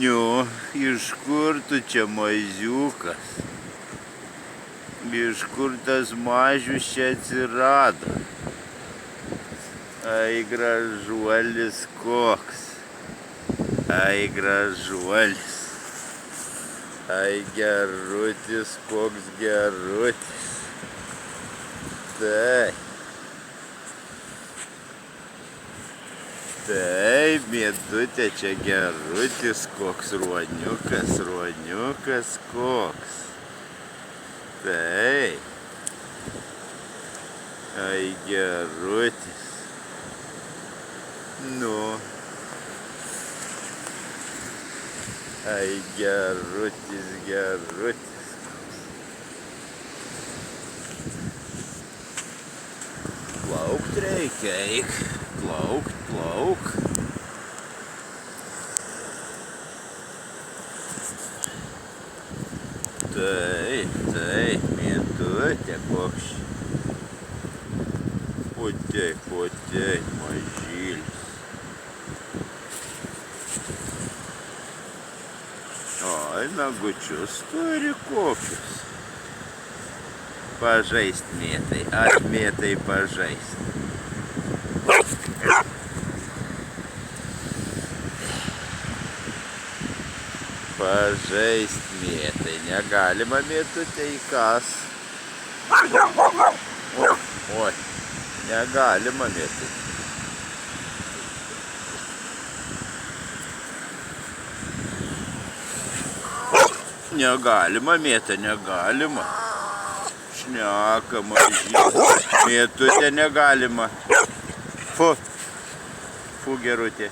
Nu, iš kur tu čia mažiukas? Iš kur tas mažius čia atsirado? Ai, gražuolis koks. Ai, gražuolis. Ai, gerutis, koks gerutis. Taip. Taip, Mėdutė, čia gerutis, koks ruoniukas, ruoniukas koks. Taip. Ai, gerutis. Nu. Ai, gerutis, gerutis. Plaukt reikia, eik. Plauk, plauk. Taip, taip, Mėdutė, koks. Potei, potei, mažylis. Ai, nagučius turi kokius. Pažaist Mėtai, Mėtai pažaist. Pažaist Mėtai, negalima Mėdutė įkas. Oi, negalima Mėtai. Negalima Mėta, negalima. Šneka mažylis. Mėdutė negalima. Fu, fu gerutė.